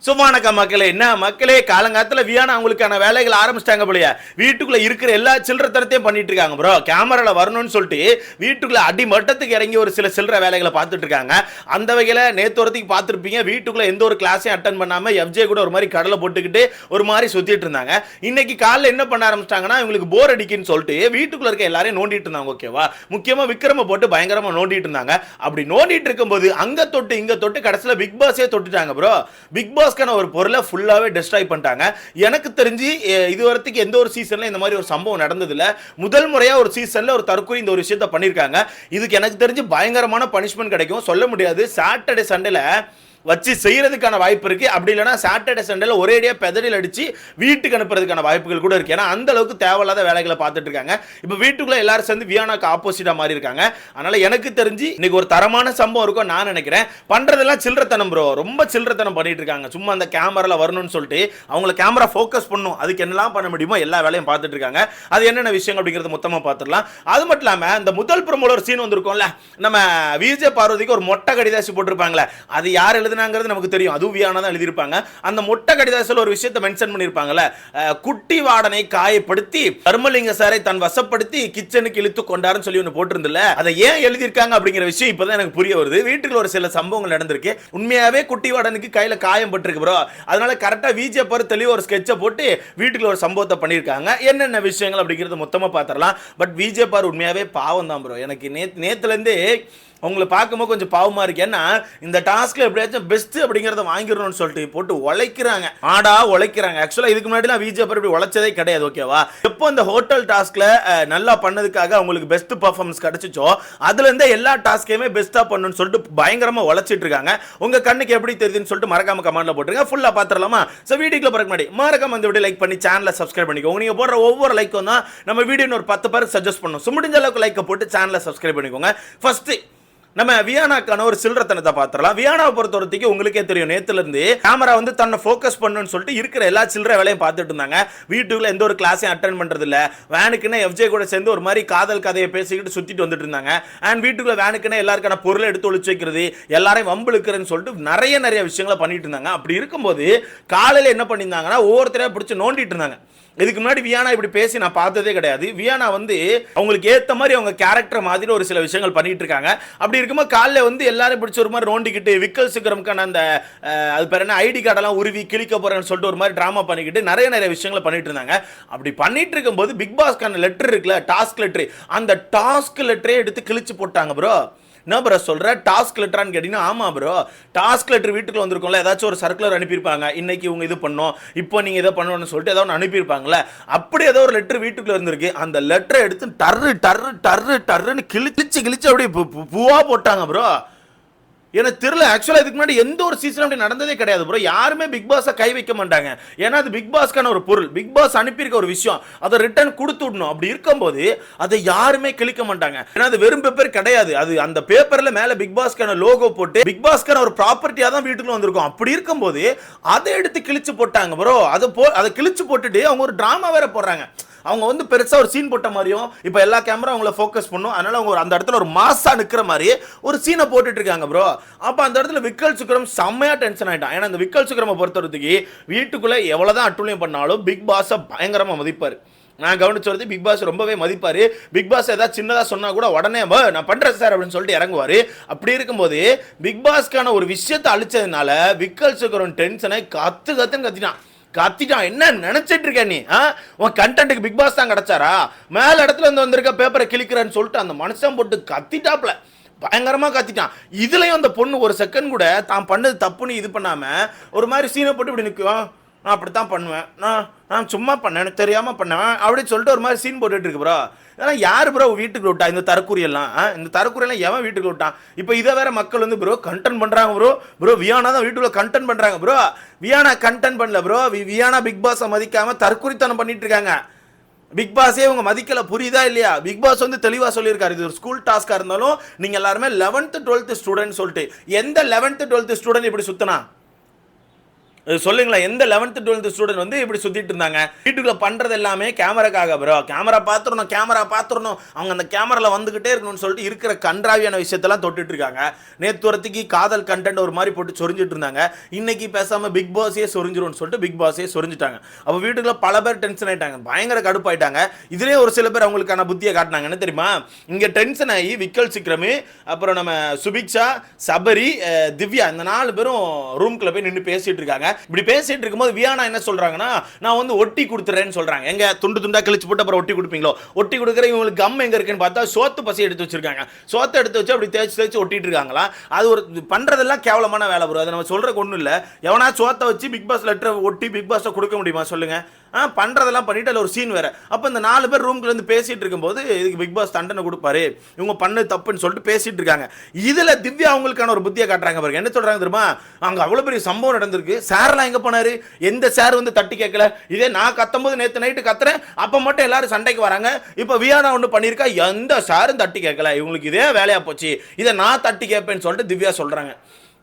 சும்மானக்கா மக்களே, என்ன மக்களே, காலங்காலத்தில் வியானா அவங்களுக்கான வேலைகள் ஆரம்பிச்சிட்டாங்க போலயா. வீட்டுக்குள்ள இருக்கிற எல்லா சில்லறத்தனத்தையும் பண்ணிட்டு இருக்காங்க ப்ரோ. கேமரால வரணும்னு சொல்லிட்டு வீட்டுக்குள்ள அடிமட்டத்துக்கு இறங்கி ஒரு சில சில்லற வேலைகளை பார்த்துட்டு இருக்காங்க. அந்த வகையில் நேற்று ஒருத்திக்கு பார்த்துருப்பீங்க, வீட்டுக்குள்ள எந்த ஒரு கிளாஸையும் அட்டன் பண்ணாம எஃப்ஜே கூட ஒரு மாதிரி கடலை போட்டுக்கிட்டு ஒரு மாதிரி சுத்திட்டு இருந்தாங்க. இன்னைக்கு காலைல என்ன பண்ண ஆரம்பிச்சிட்டாங்கன்னா, இவங்களுக்கு போர் அடிக்குன்னு சொல்லிட்டு வீட்டுக்குள்ள இருக்க எல்லாரையும் நோண்டிட்டு இருந்தாங்க. ஓகேவா, முக்கியமா விக்ரம போட்டு பயங்கரமா நோண்டிட்டு இருந்தாங்க. அப்படி நோண்டிட்டு இருக்கும்போது அங்க தொட்டு இங்க தொட்டு கடைசியில் பிக் பாஸே தொட்டுட்டாங்க ப்ரோ. பிக் பாஸ் ஒரு பொருளை ஃபுல்லாவே டெஸ்ட்ராய் பண்ணிட்டாங்க. எனக்கு தெரிஞ்சு இதுவரைக்கும் எந்த ஒரு சீசன்ல இந்த மாதிரி ஒரு சம்பவம் நடந்தது இல்ல. முதல் முறையா ஒரு சீசன்ல ஒரு தற்கொலை இந்த ஒரு விஷயத்தை பண்ணிருக்காங்க. இதுக்கு எனக்கு தெரிஞ்சு பயங்கரமான பனிஷ்மெண்ட் கிடைக்கும். சொல்ல முடியாது. சாட்டர்டே சண்டேல வச்சு செய்யறதுக்கான வாய்ப்பு இருக்கு. அப்படி இல்லைன்னா சாட்டர்டே சண்டேல ஒரேடியா பெதறில் அடிச்சு வீட்டுக்கு அனுப்புறதுக்கான வாய்ப்புகள் கூட இருக்கு. ஏன்னா அந்த அளவுக்கு தேவையில்லாத வேலைகளை பார்த்துட்டு இருக்காங்க. இப்போ வீட்டுக்குள்ள எல்லாரும் சேர்ந்து வியானாக்கு ஆப்போசிட்டா மாறி இருக்காங்க. அதனால எனக்கு தெரிஞ்சு இன்னைக்கு ஒரு தரமான சம்பவம் இருக்கும் நான் நினைக்கிறேன். பண்றதெல்லாம் சில்லறத்தனம் ப்ரோ, ரொம்ப சில்லறத்தனம் பண்ணிட்டு இருக்காங்க. சும்மா அந்த கேமரால வரணும்னு சொல்லிட்டு அவங்கள கேமரா ஃபோக்கஸ் பண்ணும், அதுக்கு என்னெல்லாம் பண்ண முடியுமோ எல்லா வேலையும் பார்த்துட்டு இருக்காங்க. அது என்னென்ன விஷயம் அப்படிங்கிறது மொத்தமா பார்த்துடலாம். அது மட்டும் இல்லாம இந்த முதல் ப்ரோமோல ஒரு சீன் வந்திருக்கும்ல, நம்ம விஜய் பார்வதிக்கு ஒரு மொட்டை கடிதாசி போட்டிருப்பாங்களே, அது யார் எழுதுனாங்கிறது நமக்கு தெரியும். அதுவும் வியானா தான் எழுதியிருப்பாங்க. அந்த மொட்டை கடிதாசில ஒரு விஷயத்தை மென்ஷன் பண்ணியிருப்பாங்கல்ல, குட்டி வாடனை காயப்படுத்தி தர்மலிங்க சாரை தன் வசப்படுத்தி கிச்சனுக்கு இழுத்து கொண்டாருன்னு சொல்லி ஒன்று போட்டிருந்தில்ல, அதை ஏன் எழுதியிருக்காங்க அப்படிங்கிற விஷயம் இப்பதான் எனக்கு புரிய வருது. வீட்டுக்குள்ள ஒரு சில சம்பவங்கள் நடந்திருக்கு. உண்மையாவே குட்டி வாடனுக்கு கையில காயம் பட்டிருக்கு ப்ரோ. அதனால கரெக்டா விஜய் பாரு தெளிவா ஒரு ஸ்கெட்சை போட்டு வீட்டுக்குள்ள ஒரு சம்பவத்தை பண்ணியிருக்காங்க. என்னென்ன விஷயங்கள் அப்படிங்கிறது மொத்தமா பார்த்துடலாம். பட் விஜய் பாரு உண்மையாவே பாவம் தான் ப்ரோ. எனக்கு நேத்துல இருந்து உங்களை பார்க்கும்போது கொஞ்சம் பாவமா இருக்கு. ஏன்னா இந்த டாஸ்க்ல எப்படியாச்சும் பெஸ்ட் அப்படிங்கறத வாங்கிடணும்னு சொல்லிட்டு போட்டு உழைக்கிறாங்க, ஆடா உழைக்கிறாங்க. ஆக்சுவலா இதுக்கு முன்னாடி நான் விஜய் இப்படி உழைச்சதே கிடையாது. ஓகேவா, எப்போ இந்த ஹோட்டல் டாஸ்க்ல நல்லா பண்ணதுக்காக அவங்களுக்கு பெஸ்ட் பர்ஃபார்மன்ஸ் கிடைச்சிச்சோ அதுல இருந்து எல்லா டாஸ்கையுமே பெஸ்டா பண்ணணும்னு சொல்லிட்டு பயங்கரமா உழைச்சிட்டு இருக்காங்க. உங்க கண்ணுக்கு எப்படி தெரியுதுன்னு சொல்லிட்டு மறக்காம கமெண்ட்ல போட்டுருங்க. ஃபுல்லா பாத்துறலாமா? சோ வீடியோக்குள்ள போறதுக்கு முன்னாடி மறக்காம இந்த வீடியோ லைக் பண்ணி சேனலை சப்ஸ்கிரைப் பண்ணிக்கோங்க. நீங்க போடுற ஒவ்வொரு லைக்கும் தான் நம்ம வீடியோ ஒரு 10 பேருக்கு சஜஸ்ட் பண்ணும். சோ முடிஞ்ச அளவுக்கு லைக் போட்டு சேனலை சப்ஸ்கிரைப் பண்ணிக்கோங்க. ஃபர்ஸ்ட் நம்ம வியானாக்கான ஒரு சில்லறத்தனத்தை பார்த்துடலாம். வியானாவை பொறுத்தவரைக்கும் உங்களுக்கே தெரியும், நேத்துல இருந்து கேமரா வந்து தன்னை ஃபோக்கஸ் பண்ணணும்னு சொல்லிட்டு இருக்கிற எல்லா சில்லற வேலையும் பார்த்துட்டு இருந்தாங்க. வீட்டுக்குள்ள எந்த ஒரு கிளாஸையும் அட்டென்ட் பண்றது இல்ல. வேனுக்குன்னு எஃப்ஜே கூட சேர்ந்து ஒரு மாதிரி காதல் கதையை பேசிக்கிட்டு சுத்திட்டு வந்துட்டு இருந்தாங்க. அண்ட் வீட்டுக்குள்ள வேனுக்குன்னு எல்லாருக்கான பொருளை எடுத்து ஒளிச்சு வைக்கிறது, எல்லாரையும் வம்பிழுக்கிறேன்னு சொல்லிட்டு நிறைய விஷயங்களை பண்ணிட்டு இருந்தாங்க. அப்படி இருக்கும்போது காலையில என்ன பண்ணியிருந்தாங்கன்னா, ஒவ்வொருத்தரையா பிடிச்சி நோண்டிட்டு இருந்தாங்க. இதுக்கு முன்னாடி வியானா இப்படி பேசி நான் பார்த்ததே கிடையாது. வியானா வந்து அவங்களுக்கு ஏற்ற மாதிரி அவங்க கேரக்டர் மாதிரி ஒரு சில விஷயங்கள் பண்ணிட்டு இருக்காங்க. அப்படி இருக்கும்போது காலைல வந்து எல்லாரும் பிடிச்ச ஒரு மாதிரி நோண்டிக்கிட்டு விக்கல் சிக்கரம்கான அந்த அது பேர் என்ன ஐடி கார்டெல்லாம் உருவி கிழிக்க போறேன்னு சொல்லிட்டு ஒரு மாதிரி டிராமா பண்ணிக்கிட்டு நிறைய விஷயங்களை பண்ணிட்டு இருந்தாங்க. அப்படி பண்ணிட்டு இருக்கும்போது பிக் பாஸ்க்கான லெட்டர் இருக்குல்ல, டாஸ்க் லெட்டர், அந்த டாஸ்க் லெட்டரே எடுத்து கிழிச்சு போட்டாங்க ப்ரோ. என்ன ப்ரோ சொல்ற, டாஸ்க் லெட்டரான்னு கேட்டீங்கன்னா ஆமா ப்ரோ, டாஸ்க் லெட்டர் வீட்டுக்குள்ள வந்திருக்கும்ல, ஏதாச்சும் ஒரு சர்க்குலர் அனுப்பியிருப்பாங்க, இன்னைக்கு இவங்க இது பண்ணோம், இப்போ நீங்க இதை பண்ணணும்னு சொல்லிட்டு ஏதோ ஒன்று அனுப்பியிருப்பாங்களே, அப்படி ஏதோ ஒரு லெட்டர் வீட்டுக்குள்ள இருந்திருக்கு. அந்த லெட்டரை எடுத்து டர்ன்னு கிழிச்சு அப்படியே பூவா போட்டாங்க ப்ரோ. எனக்கு தெரியல. ஆக்சுவலாக இதுக்கு முன்னாடி எந்த ஒரு சீசன் அப்படி நடந்ததே கிடையாது ப்ரோ. யாருமே பிக் பாஸை கை வைக்க மாட்டாங்க. ஏன்னா அது பிக் பாஸ்க்கான ஒரு பொருள், பிக் பாஸ் அனுப்பியிருக்க ஒரு விஷயம், அதை ரிட்டர்ன் கொடுத்து விடணும். அப்படி இருக்கும்போது அதை யாருமே கிழிக்க மாட்டாங்க. ஏன்னா அது வெறும் பேப்பர் கிடையாது. அது அந்த பேப்பர்ல மேல பிக் பாஸ்க்கான லோகோ போட்டு பிக் பாஸ்க்கான ஒரு ப்ராப்பர்ட்டியா தான் வீட்டுக்குள்ள வந்திருக்கும். அப்படி இருக்கும்போது அதை எடுத்து கிழிச்சு போட்டாங்க ப்ரோ. அதை கிழிச்சு போட்டுட்டு அவங்க ஒரு டிராமா வேற போடுறாங்க. அவங்க வந்து பெருசா ஒரு சீன் போட்ட மாதிரியும், இப்ப எல்லா கேமரா அவங்கள ஃபோக்கஸ் பண்ணும், அதனால அவங்க அந்த இடத்துல ஒரு மாசா நிக்கிற மாதிரி ஒரு சீனை போட்டுட்டு இருக்காங்க ப்ரோ. அப்ப அந்த இடத்துல விக்கல் சுக்ரம் செம்மையா டென்ஷன் ஆயிட்டான். ஏன்னா அந்த விக்கல் சுக்ரமை பொறுத்தவரைக்கு வீட்டுக்குள்ள எவ்வளவுதான் அட்டுழியம் பண்ணாலும் பிக் பாஸை பயங்கரமா மதிப்பாரு. நான் கவனிச்சு பிக் பாஸ் ரொம்பவே மதிப்பாரு. பிக் பாஸ் ஏதாவது சின்னதா சொன்னா கூட உடனே நான் பண்றேன் சார் அப்படின்னு சொல்லிட்டு இறங்குவாரு. அப்படி இருக்கும்போது பிக் பாஸ்க்கான ஒரு விஷயத்தை அழிச்சதுனால விக்கல் சுக்ரம் டென்ஷனை கத்திட்டான். என்ன நினைச்சிட்டு இருக்க நீ? உன் கண்டென்ட்டுக்கு பிக் பாஸ் தான் கிடைச்சாரா? மேல இடத்துல இருந்து வந்திருக்க பேப்பரை கிழிக்கிறேன்னு சொல்லிட்டு அந்த மனுஷன் போட்டு கத்திட்டாப்ல, பயங்கரமா கத்திட்டான். இதுலயும் அந்த பொண்ணு ஒரு செகண்ட் கூட தான் பண்ணது தப்புன்னு இது பண்ணாம ஒரு மாதிரி சீனை போட்டு இப்படி நிற்கும். நான் அப்படித்தான் பண்ணுவேன், நான் சும்மா பண்ணேன், எனக்கு தெரியாம பண்ணுவேன் அப்படின்னு சொல்லிட்டு ஒரு மாதிரி சீன் போட்டுட்டு இருக்கு ப்ரோ. இதெல்லாம் யார் ப்ரோ வீட்டுக்கு விட்டா? இந்த தரக்குறியெல்லாம் எவன் வீட்டுக்கு விட்டான்? இப்போ இதை வேற மக்கள் வந்து ப்ரோ கண்டென்ட் பண்றாங்க ப்ரோ வியானா தான் வீட்டுக்குள்ள கண்டென்ட் பண்றாங்க ப்ரோ. வியானா கண்டென்ட் பண்ணல ப்ரோ. வியானா பிக் பாஸை மதிக்காம தற்குறித்தனம் பண்ணிட்டு இருக்காங்க. பிக் பாஸே இவங்க மதிக்கல, புரியுதா இல்லையா? பிக் பாஸ் வந்து தெளிவா சொல்லியிருக்காரு, இது ஒரு ஸ்கூல் டாஸ்கா இருந்தாலும் நீங்க எல்லாருமே 11th 12th ஸ்டூடெண்ட் சொல்லிட்டு. எந்த 11th 12th ஸ்டூடெண்ட் இப்படி சுத்தனா? சொல்லுங்களேன், எந்த 11th 12th ஸ்டூடெண்ட் வந்து இப்படி சுத்திட்டு இருந்தாங்க? வீட்டுக்குள்ள பண்றது எல்லாமே கேமராக்காக ப்ரோ. கேமரா பாத்துறணும், அவங்க அந்த கேமரால வந்துகிட்டே இருக்கணும்னு சொல்லிட்டு இருக்கிற கன்றாவியான விஷயத்தெல்லாம் தொட்டுட்டு இருக்காங்க. நேத்து வரத்துக்கு காதல் கண்டென்ட் ஒரு மாதிரி போட்டு சொரிஞ்சிட்டு இருந்தாங்க. இன்னைக்கு பேசாம பிக் பாஸே சொரிஞ்சிரும்னு சொல்லிட்டு பிக் பாஸே சொரிஞ்சிட்டாங்க. அப்ப வீட்டுக்குள்ள பல பேர் டென்ஷன் ஆயிட்டாங்க, பயங்கர கடுப்பாயிட்டாங்க. இதுலயே ஒரு சில பேர் அவங்களுக்கான புத்தியை காட்டினாங்க. என்ன தெரியுமா? இங்க டென்ஷன் ஆகி விக்கல் சிக்ரமி, அப்புறம் நம்ம சுபிக்ஷா, சபரி, திவ்யா, இந்த 4 பேரும் ரூம்குள்ள போய் நின்று பேசிட்டு இருக்காங்க. இப்படி பேசிட்டு இருக்கும்போது வியானா என்ன சொல்றாங்கன்னா, நான் வந்து ஒட்டி கொடுத்துறேன்னு சொல்றாங்க. எங்க துண்டு துண்டா கிழிச்சு போட்டு அப்புறம் ஒட்டி கொடுப்பீங்களோ? ஒட்டி கொடுக்குற இவங்களுக்கு கம் எங்க இருக்குன்னு பார்த்தா சோத்து பசி எடுத்து வச்சிருக்காங்க. சோத்தை எடுத்து வச்சு அப்படி தேய்ச்சி ஒட்டிட்டு இருக்காங்களா? அது ஒரு பண்றதெல்லாம் கேவலமான வேலை ப்ரோ. அதை நம்ம சொல்றதுக்கு ஒன்றும் இல்லை. எவனா சோத்தை வச்சு பிக் பாஸ் லெட்டர் ஒட்டி பிக் பாஸ் கொடுக்க முடியுமா சொல்லுங்க? பண்றதெல்லாம் பண்ணிட்டு அதில் ஒரு சீன் வேற. அப்போ இந்த 4 பேர் ரூம்குள்ள இருந்து பேசிட்டு இருக்கும்போது இதுக்கு பிக் பாஸ் தண்டனை கொடுப்பாரு, இவங்க பண்ணு தப்புன்னு சொல்லிட்டு பேசிட்டு இருக்காங்க. இதுல திவ்யா அவங்களுக்கான ஒரு புத்தியை காட்டுறாங்க பாருங்க. என்ன சொல்றாங்க தெரியுமா? அங்க அவ்வளவு பெரிய சம்பவம் நடந்திருக்கு, சார்லாம் எங்க போனாரு? எந்த சார் வந்து தட்டி கேட்கல? இதே நான் கத்தும்போது நேற்று நைட்டு கத்துறேன், அப்ப மட்டும் எல்லாரும் சண்டைக்கு வராங்க. இப்ப வியானா ஒன்று பண்ணியிருக்கா, எந்த சாரும் தட்டி கேட்கல, இவங்களுக்கு இதே வேலையா போச்சு, இதை நான் தட்டி கேட்பேன்னு சொல்லிட்டு திவ்யா சொல்றாங்க.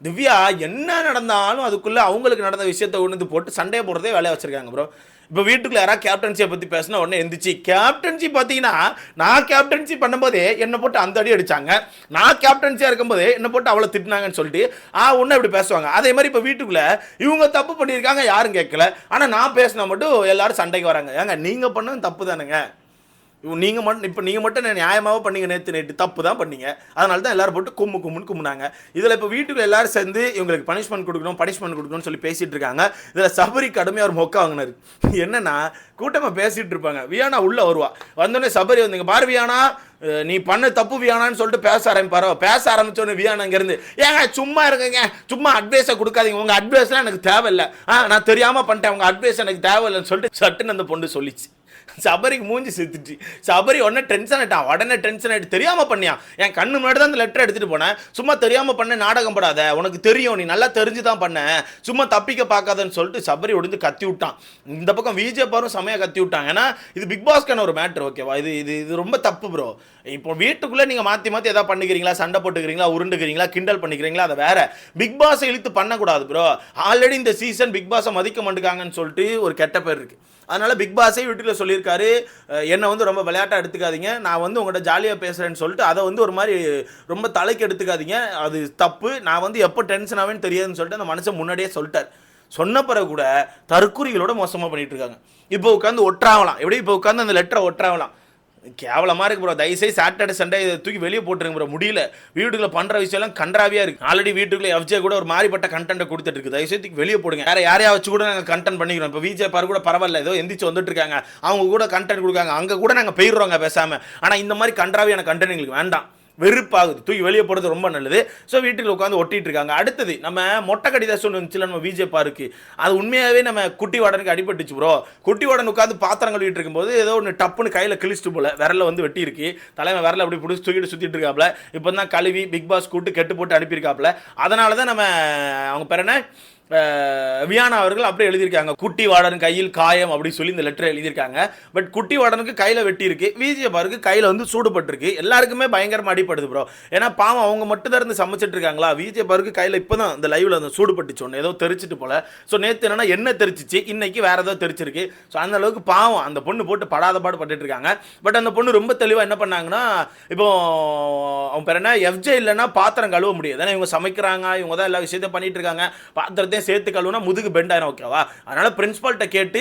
திவ்யா என்ன நடந்தாலும் அதுக்குள்ள அவங்களுக்கு நடந்த விஷயத்தை உணர்ந்து போட்டு சண்டையை போடுறதே வேலையை வச்சிருக்காங்க ப்ரோ. இப்போ வீட்டுக்குள்ள யாராவது கேப்டன்சியை பற்றி பேசினா உடனே எந்திரிச்சு கேப்டன்சி பார்த்தீங்கன்னா, நான் கேப்டன்சி பண்ணும்போதே என்னை போட்டு அந்த அடி அடிச்சாங்க, நான் கேப்டன்சியாக இருக்கும்போதே என்னை போட்டு அவ்வளோ திட்டினாங்கன்னு சொல்லிட்டு ஒன்று இப்படி பேசுவாங்க. அதே மாதிரி இப்போ வீட்டுக்குள்ள இவங்க தப்பு பண்ணியிருக்காங்க, யாரும் கேட்கல, ஆனால் நான் பேசினா மட்டும் எல்லாரும் சண்டைக்கு வராங்க. ஏங்க நீங்கள் பண்ணது தப்பு தானுங்க. நீங்கள் மட்டும் நியாயமாக பண்ணீங்க, நேற்று நைட்டு தப்பு தான் பண்ணீங்க, அதனால தான் எல்லாரும் போட்டு கும்முன்னு கும்பினாங்க. இதில் இப்போ வீட்டுக்கு எல்லாரும் சேர்ந்து இவங்களுக்கு பனிஷ்மெண்ட் கொடுக்கணும்னு சொல்லி பேசிட்டு இருக்காங்க. இதில் சபரி கடுமையாக ஒரு மொக்க வாங்கினாரு. என்னன்னா, கூட்டமாக பேசிட்டு இருப்பாங்க, வியானா உள்ள வருவா, வந்தோடனே சபரி வந்தீங்க பாரு வியானா, நீ பண்ண தப்பு வியானான்னு சொல்லிட்டு பேச ஆரம்பிச்சோன்னு வியானா இங்கேருந்து, ஏங்க சும்மா இருக்குங்க, சும்மா அட்வைஸை கொடுக்காதீங்க, உங்கள் அட்வைஸ்லாம் எனக்கு தேவையில்லை, நான் தெரியாமல் பண்ணிட்டேன், உங்கள் அட்வைஸ் எனக்கு தேவையில்லைன்னு சொல்லிட்டு சட்டுன்னு அந்த பொண்ணு சொல்லிச்சு. சபரிக்கு மூஞ்சி செத்துச்சு. சபரி உடனே டென்ஷன் ஆகிட்டு தெரியாமல் பண்ணியா, என் கண்ணு முன்னாடி தான் அந்த லெட்டர் எடுத்துகிட்டு போனேன், சும்மா தெரியாமல் பண்ண, நாடகம் படாத, உனக்கு தெரியும், நீ நல்லா தெரிஞ்சு தான் பண்ண, சும்மா தப்பிக்க பார்க்காதன்னு சொல்லிட்டு சபரி ஒடிந்து கத்தி விட்டான். இந்த பக்கம் விஜேபாரும் செமையாக கத்தி விட்டாங்க. ஏன்னா இது பிக் பாஸ்க்கான ஒரு மேட்ரு, ஓகேவா? இது ரொம்ப தப்பு ப்ரோ. இப்போ வீட்டுக்குள்ளே நீங்கள் மாற்றி எதாவது பண்ணிக்கிறீங்களா, சண்டை போட்டுக்கிறீங்களா, உருண்டுக்கிறீங்களா, கிண்டல் பண்ணிக்கிறீங்களா, அதை வேற. பிக் பாஸை இழுத்து பண்ணக்கூடாது ப்ரோ. ஆல்ரெடி இந்த சீசன் பிக் பாஸை மதிக்க மாட்டேங்காங்கன்னு சொல்லிட்டு ஒரு கெட்ட பேர் இருக்குது. அதனால் பிக் பாஸே வீட்டுக்குள்ள சொல்லியிருக்காரு, என்னை வந்து ரொம்ப விளையாட்டாக எடுத்துக்காதீங்க, நான் வந்து உங்கள்கிட்ட ஜாலியாக பேசுகிறேன்னு சொல்லிட்டு அதை வந்து ஒரு மாதிரி ரொம்ப தலைக்கு எடுத்துக்காதீங்க, அது தப்பு, நான் வந்து எப்போ டென்ஷன் ஆவேன்னு தெரியாதுன்னு சொல்லிட்டு அந்த மனுஷன் முன்னாடியே சொல்லிட்டார். சொன்ன பிறகு கூட தற்குறிகளோட மோசமாக பண்ணிட்டு இருக்காங்க. இப்போ உட்காந்து ஒற்றாகலாம், எப்படி இப்போ உட்காந்து அந்த லெட்டரை ஒற்றாகலாம், கேவலமாக இருக்கு ப்ரோ. தயவுசெய்து சாட்டர்டே சண்டே இதை தூக்கி வெளியே போட்டுருங்க ப்ரோ. முடியல, வீட்டுக்குள்ள பண்ணுற விஷயம்லாம் கன்றாவியாக இருக்குது. ஆல்ரெடி வீட்டுக்குள்ள எஃப்ஜே கூட ஒரு மாதிரிப்பட்ட கண்டென்ட்டை கொடுத்துட்டு இருக்குது, தயவுசெய்து வெளியே போடுங்க. வேறு யாரையா வச்சு கூட நாங்கள் கண்டென்ட் பண்ணிக்கிறோம். இப்போ விஜய் பாரு கூட பரவாயில்ல, ஏதோ எந்திரிச்சு வந்துட்டு இருக்காங்க, அவங்க கூட கண்டென்ட் கொடுக்காங்க, அங்கே கூட நாங்கள் போயிடுறோங்க பேசாமல். ஆனால் இந்த மாதிரி கன்றாவியான கண்டென்ட் எங்களுக்கு வேண்டாம், வெறுப்பாகுது, தூக்கி வெளியே போடுறது ரொம்ப நல்லது. ஸோ வீட்டுக்கு உட்காந்து ஒட்டிட்டு இருக்காங்க. அடுத்தது நம்ம மொட்டை கடிதாசம் வந்துச்சுல நம்ம விஜய் பாருக்கு, அது உண்மையாகவே நம்ம குட்டி வாடனுக்கு அடிபட்டுச்சு ப்ரோ. குட்டி வாடன் உட்காந்து பாத்திரம் கழுவிட்டு இருக்கும்போது ஏதோ ஒன்று டப்புன்னு கையில் கிழிச்சிட்டு போல, விரல வந்து வெட்டி இருக்கு, தலைமை விரல அப்படி பிடிச்சி தூக்கிட்டு சுற்றிட்டு இருக்காப்புல. இப்போ தான் கழுவி பிக் பாஸ் கூட்டு கெட்டு போட்டு அனுப்பியிருக்காப்புல. அதனால தான் நம்ம அவங்க பேர் என்ன, வியானா அவர்கள் அப்படியே எழுதியிருக்காங்க, குட்டி வாடன் கையில் காயம் அப்படின்னு சொல்லி இந்த லெட்டர் எழுதியிருக்காங்க. பட் குட்டி வாடனுக்கு கையில் வெட்டி இருக்கு, விஜய் பாருக்கு கையில் வந்து சூடுபட்டிருக்கு. எல்லாருக்குமே பயங்கரமாக அடிப்படுது ப்ரோ. ஏன்னா பாவம் அவங்க மட்டும் தான் இருந்து சமைச்சிட்டு இருக்காங்களா, விஜய் பாருக்கு கையில் இப்போ தான் இந்த லைவ்ல அந்த சூடுபட்டுச்சு, ஒன்று ஏதோ தெரிச்சிட்டு போல. ஸோ நேற்று என்னன்னா என்ன தெரிச்சிச்சு, இன்னைக்கு வேற ஏதோ தெரிச்சிருக்கு. ஸோ அந்த அளவுக்கு பாவம் அந்த பொண்ணு போட்டு படாத பாடு பட்டுட்டு இருக்காங்க. பட் அந்த பொண்ணு ரொம்ப தெளிவாக என்ன பண்ணாங்கன்னா, இப்போ அவங்க பேர் என்ன, எஃப்ஜே இல்லைன்னா பாத்திரம் கழுவ முடியாது, ஏன்னா இவங்க சமைக்கிறாங்க, இவங்க தான் எல்லா விஷயத்தையும் பண்ணிட்டு இருக்காங்க, பாத்திரத்தை சேர்த்து கழுவுனா முதுகு பெண்ட் ஆயிரும், ஓகேவா? அதனால பிரின்சிபால்கிட்ட கேட்டு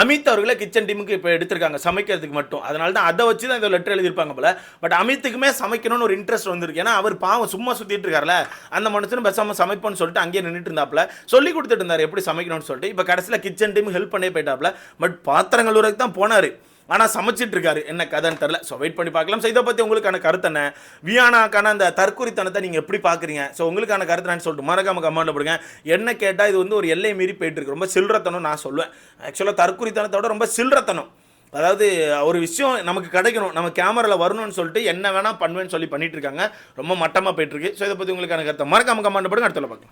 அமித் அவர்களை கிச்சன் டீமுக்கு இப்போ எடுத்திருக்காங்க சமைக்கிறதுக்கு மட்டும். அதனால தான் அதை வச்சு தான் இந்த லெட்டர் எழுதியிருப்பாங்க போல. பட் அமித்துக்குமே சமைக்கணும்னு ஒரு இன்ட்ரெஸ்ட் வந்திருக்கு, ஏன்னா அவர் பாவம் சும்மா சுற்றிட்டு இருக்காருல, அந்த மனுஷனும் பேசாமல் சமைப்போன்னு சொல்லிட்டு அங்கேயே நின்றுட்டு இருந்தாப்புல, சொல்லி கொடுத்துட்டு இருந்தார் எப்படி சமைக்கணும்னு சொல்லிட்டு. இப்போ கடைசியில் கிச்சன் டீம் ஹெல்ப் பண்ணி போயிட்டாப்புல. பட் பாத்திரங்கள் வரைக்கும் தான் போனார், ஆனால் சமைச்சிட்டு இருக்காரு, என்ன கதைன்னு தெரில. ஸோ வெயிட் பண்ணி பார்க்கலாம். ஸோ இதை பற்றி உங்களுக்கான கருத்து என்ன, வியானாக்கான அந்த தற்குறித்தனத்தை நீங்கள் எப்படி பார்க்குறீங்க, ஸோ உங்களுக்கான கருத்துன்னு சொல்லிட்டு மறக்காம கமெண்ட்ல போடுங்க. என்ன கேட்டால் இது வந்து ஒரு எல்லை மீறி போயிட்டு இருக்கு, ரொம்ப சில்லறத்தனம் நான் சொல்லுவேன். ஆக்சுவலாக தற்குறித்தனத்தோட ரொம்ப சில்லறத்தனம். அதாவது ஒரு விஷயம் நமக்கு கிடைக்கணும், நம்ம கேமராவில் வரணும்னு சொல்லிட்டு என்ன வேணால் பண்ணுவேன்னு சொல்லி பண்ணிட்டு இருக்காங்க, ரொம்ப மட்டமாக போயிட்டு இருக்கு. ஸோ இதை பற்றி உங்களுக்கான கருத்தை மறக்காம கமெண்ட் போடுங்க. அடுத்த பார்க்கலாம்.